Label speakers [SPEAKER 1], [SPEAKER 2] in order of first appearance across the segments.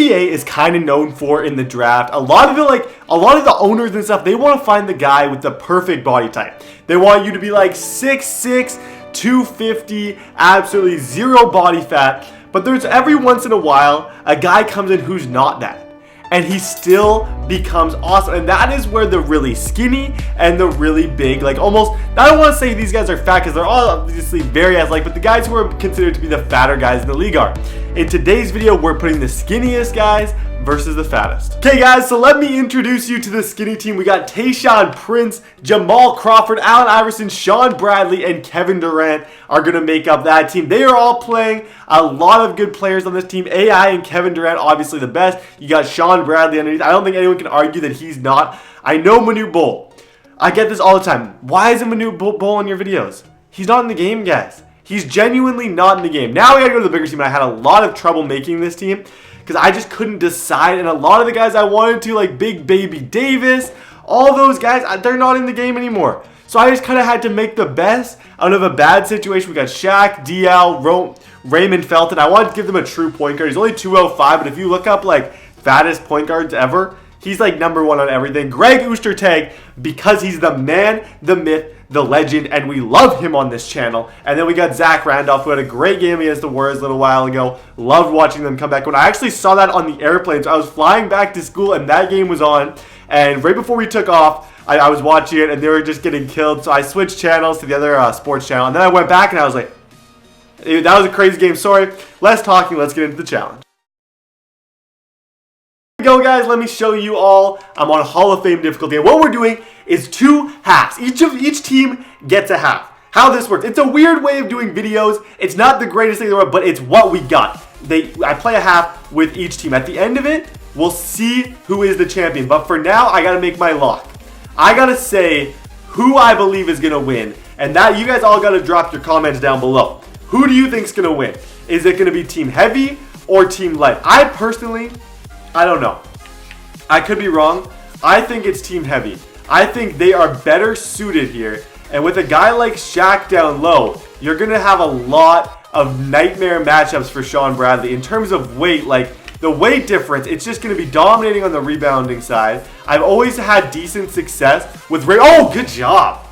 [SPEAKER 1] NBA is kind of known for in the draft. A lot of the owners and stuff, they want to find the guy with the perfect body type. They want you to be like 6'6", 250, absolutely zero body fat. But there's every once in a while a guy comes in who's not that, and he still becomes awesome. And that is where the really skinny and the really big, like almost, I don't want to say these guys are fat because they're all obviously very athletic, but the guys who are considered to be the fatter guys in the league are. In today's video, we're putting the skinniest guys versus the fattest. Okay guys, so let me introduce you to the skinny team. We got Treyshaun Prince, Jamal Crawford, Allen Iverson, Shaun Bradley, and Kevin Durant are going to make up that team. They are all playing a lot of good players on this team. AI and Kevin Durant, obviously the best. You got Shaun Bradley underneath. I don't think anyone can argue that he's not. I know Manute Bol. I get this all the time. Why isn't Manute Bol in your videos? He's not in the game, guys. He's genuinely not in the game. Now we gotta go to the bigger team, and I had a lot of trouble making this team because I just couldn't decide, and a lot of the guys I wanted to, like Big Baby Davis, all those guys, they're not in the game anymore. So I just kind of had to make the best out of a bad situation. We got Shaq, Diaw, Raymond Felton. I wanted to give them a true point guard. He's only 205, but if you look up like fattest point guards ever, he's like #1 on everything. Greg Oostertag, because he's the man, the myth, the legend, and we love him on this channel. And then we got Zach Randolph, who had a great game against the Warriors a little while ago. Loved watching them come back. When I actually saw that on the airplane, so I was flying back to school and that game was on. And right before we took off, I was watching it and they were just getting killed. So I switched channels to the other sports channel. And then I went back and I was like, that was a crazy game. Sorry. Less talking. Let's get into the challenge. Go guys, let me show you all. I'm on Hall of Fame difficulty, and what we're doing is 2 halves. Each team gets a half. How this works, it's a weird way of doing videos. It's not the greatest thing in the world, but it's what we got. I play a half with each team. At the end of it, we'll see who is the champion, but for now I gotta make my lock. I gotta say who I believe is gonna win, and that you guys all gotta drop your comments down below. Who do you think's gonna win? Is it gonna be team heavy or team light? I personally, I don't know. I could be wrong. I think it's team heavy. I think they are better suited here. And with a guy like Shaq down low, you're going to have a lot of nightmare matchups for Shawn Bradley. In terms of weight, like the weight difference, it's just going to be dominating on the rebounding side. I've always had decent success with Ray. Oh, good job.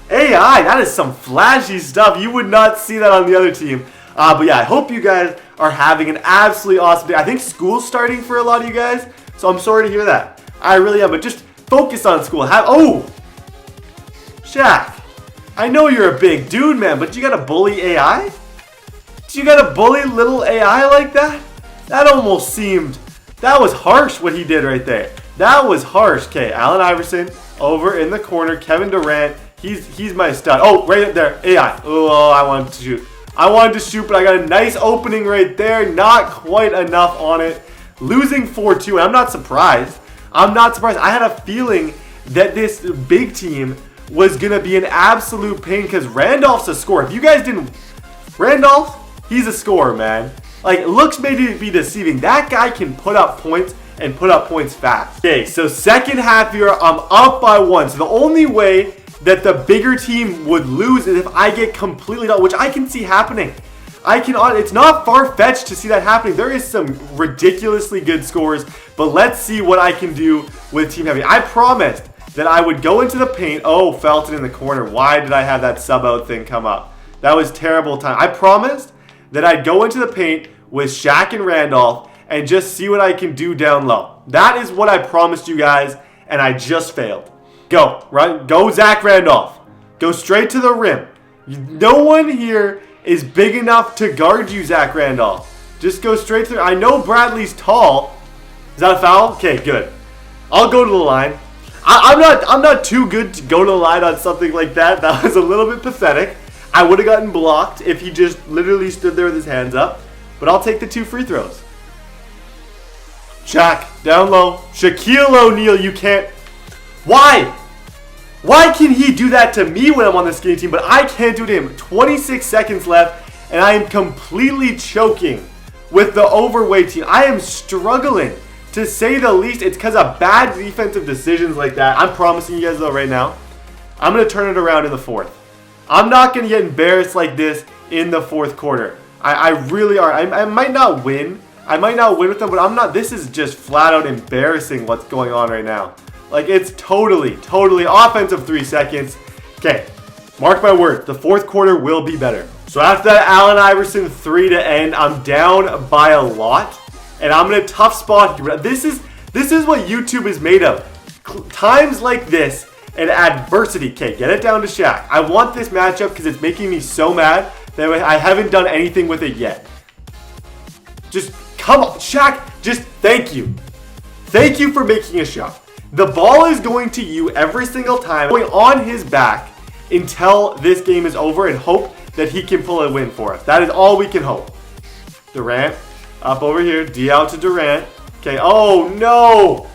[SPEAKER 1] AI, that is some flashy stuff. You would not see that on the other team. But yeah, I hope you guys are having an absolutely awesome day. I think school's starting for a lot of you guys, so I'm sorry to hear that. I really am, but just focus on school. Oh! Shaq, I know you're a big dude, man, but you gotta bully AI? You gotta bully little AI like that? That almost seemed, that was harsh what he did right there. That was harsh. Okay, Allen Iverson over in the corner. Kevin Durant, he's my stud. Oh, right up there, AI. Oh, I wanted to shoot. But I got a nice opening right there. Not quite enough on it. Losing 4-2, and I'm not surprised. I had a feeling that this big team was going to be an absolute pain because Randolph's a scorer. If you guys didn't... Randolph, he's a scorer, man. Like, looks may be deceiving. That guy can put up points and put up points fast. Okay, so second half here, I'm up by 1. So the only way that the bigger team would lose is if I get completely done, which I can see happening. It's not far-fetched to see that happening. There is some ridiculously good scores, but let's see what I can do with Team Heavy. I promised that I would go into the paint. Oh, Felton in the corner. Why did I have that sub-out thing come up? That was terrible time. I promised that I'd go into the paint with Shaq and Randolph and just see what I can do down low. That is what I promised you guys, and I just failed. Go, right? Go Zach Randolph. Go straight to the rim. No one here is big enough to guard you, Zach Randolph. Just go straight through. I know Bradley's tall. Is that a foul? Okay, good. I'll go to the line. I'm not too good to go to the line on something like that. That was a little bit pathetic. I would have gotten blocked if he just literally stood there with his hands up. But I'll take the 2 free throws. Shaq, down low. Shaquille O Neal, you can't. Why? Why can he do that to me when I'm on the skinny team, but I can't do it to him? 26 seconds left, and I am completely choking with the overweight team. I am struggling, to say the least. It's because of bad defensive decisions like that. I'm promising you guys, though, right now, I'm going to turn it around in the 4th. I'm not going to get embarrassed like this in the 4th quarter. I really are. I might not win, I might not win with them, but I'm not. This is just flat out embarrassing what's going on right now. Like, it's totally offensive 3 seconds. Okay, mark my word, the fourth quarter will be better. So after that Allen Iverson 3 to end, I'm down by a lot, and I'm in a tough spot here. This is what YouTube is made of. Times like this and adversity. Okay, get it down to Shaq. I want this matchup because it's making me so mad that I haven't done anything with it yet. Just come on, Shaq, just thank you. Thank you for making a shot. The ball is going to you every single time, going on his back until this game is over, and hope that he can pull a win for us. That is all we can hope. Durant, up over here, Diaw to Durant. Okay, oh no!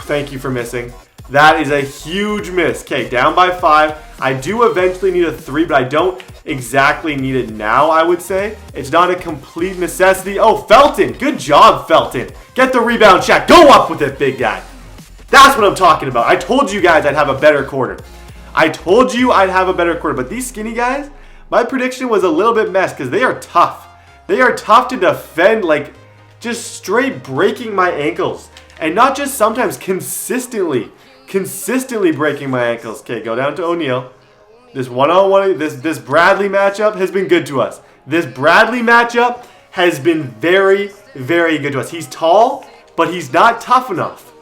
[SPEAKER 1] Thank you for missing. That is a huge miss. Okay, down by 5. I do eventually need a 3, but I don't exactly need it now, I would say. It's not a complete necessity. Oh, Felton. Good job, Felton. Get the rebound, Shaq. Go up with it, big guy. That's what I'm talking about. I told you guys I'd have a better quarter. But these skinny guys, my prediction was a little bit messed because they are tough. They are tough to defend, like just straight breaking my ankles. And not just sometimes, consistently breaking my ankles. Okay, go down to O'Neal. This one-on-one, this Bradley matchup has been good to us. This Bradley matchup has been very, very good to us. He's tall, but he's not tough enough.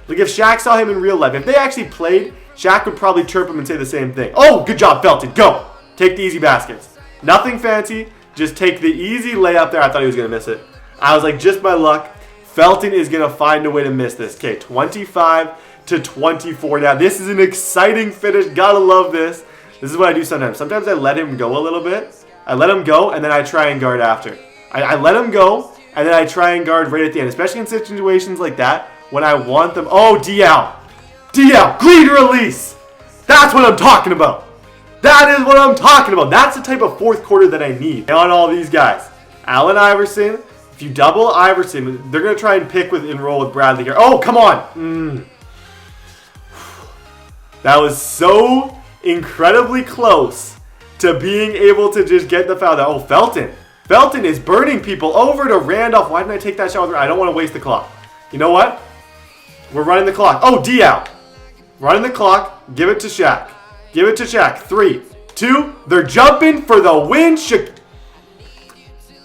[SPEAKER 1] Like, if Shaq saw him in real life, if they actually played, Shaq would probably chirp him and say the same thing. Oh, good job, Felton. Go. Take the easy baskets. Nothing fancy. Just take the easy layup there. I thought he was going to miss it. I was like, just my luck. Felton is going to find a way to miss this. Okay, 25-24. Now, this is an exciting finish. Gotta love this. This is what I do sometimes. Sometimes I let him go a little bit. I let him go, and then I try and guard after. I let him go, and then I try and guard right at the end, especially in situations like that when I want them. Oh, Diaw. Diaw, green release. That's what I'm talking about. That is what I'm talking about. That's the type of fourth quarter that I need on all these guys. Allen Iverson. If you double Iverson, they're going to try and pick with and roll with Bradley here. Oh, come on. That was so incredibly close to being able to just get the foul. Oh, Felton. Felton is burning people over to Randolph. Why didn't I take that shot? I don't want to waste the clock. You know what? We're running the clock. Oh, Diaw. Running the clock. Give it to Shaq. Give it to Shaq. 3, 2. They're jumping for the win.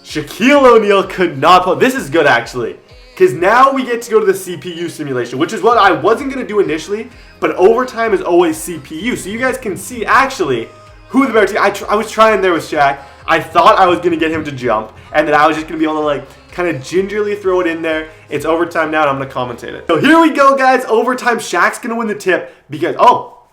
[SPEAKER 1] Shaquille O Neal could not pull. This is good, actually. Because now we get to go to the CPU simulation, which is what I wasn't going to do initially. But overtime is always CPU. So you guys can see, actually, who the better team. I was trying there with Shaq. I thought I was going to get him to jump. And then I was just going to be able to, like, kind of gingerly throw it in there. It's overtime now, and I'm going to commentate it. So here we go, guys. Overtime. Shaq's going to win the tip because, oh,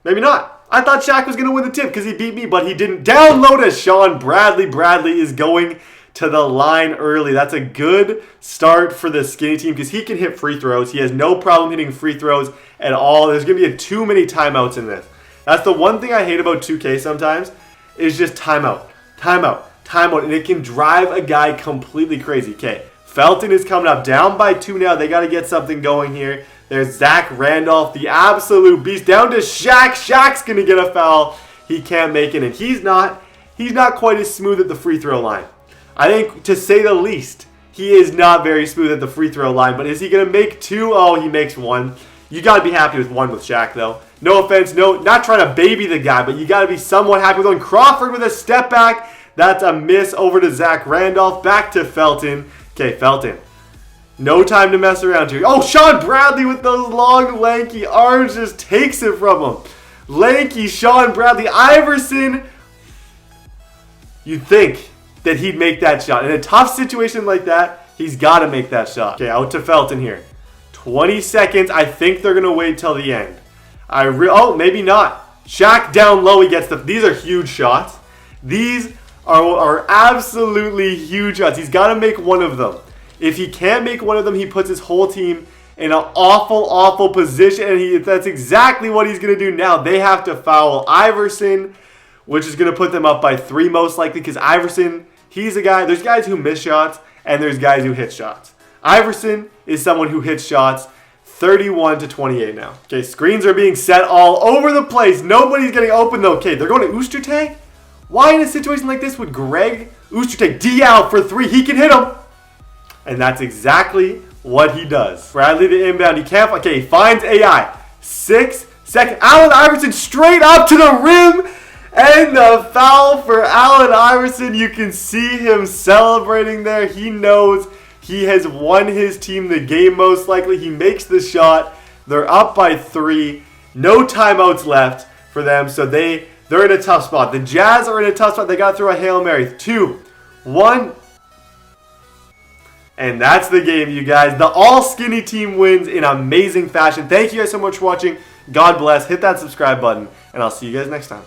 [SPEAKER 1] maybe not. I thought Shaq was going to win the tip because he beat me, but he didn't. Download as Shaun Bradley. Bradley is going to the line early. That's a good start for the skinny team because he can hit free throws. He has no problem hitting free throws at all. There's going to be too many timeouts in this. That's the one thing I hate about 2K sometimes is just timeout. Timeout. Timeout. And it can drive a guy completely crazy. Okay, Felton is coming up. Down by 2 now. They got to get something going here. There's Zach Randolph, the absolute beast. Down to Shaq. Shaq's going to get a foul. He can't make it. And he's not quite as smooth at the free throw line. I think, to say the least, he is not very smooth at the free throw line. But is he going to make 2? Oh, he makes 1. You got to be happy with 1 with Shaq, though. No offense, not trying to baby the guy, but you got to be somewhat happy with 1. Crawford with a step back. That's a miss over to Zach Randolph. Back to Felton. Okay, Felton. No time to mess around here. Oh, Shawn Bradley with those long, lanky arms just takes it from him. Lanky Shaun Bradley. Iverson. You'd think that he'd make that shot. In a tough situation like that, he's got to make that shot. Okay, out to Felton here. 20 seconds. I think they're going to wait till the end. Oh, maybe not. Shaq down low. He gets these are huge shots. These are absolutely huge shots. He's got to make one of them. If he can't make one of them, he puts his whole team in an awful, awful position. And that's exactly what he's going to do now. They have to foul Iverson, which is going to put them up by 3 most likely. Because Iverson, he's a guy. There's guys who miss shots, and there's guys who hit shots. Iverson is someone who hits shots. 31-28 now. Okay, screens are being set all over the place. Nobody's getting open, though. Okay, they're going to Oostertag? Why in a situation like this would Greg Oostertag Diaw for 3? He can hit him. And that's exactly what he does. Bradley the inbound. He can't. Okay, he finds AI. 6 seconds. Allen Iverson straight up to the rim. And the foul for Allen Iverson. You can see him celebrating there. He knows he has won his team the game most likely. He makes the shot. They're up by 3. No timeouts left for them. So they're in a tough spot. The Jazz are in a tough spot. They got to throw a Hail Mary. 2, 1. And that's the game, you guys. The all-skinny team wins in amazing fashion. Thank you guys so much for watching. God bless. Hit that subscribe button. And I'll see you guys next time.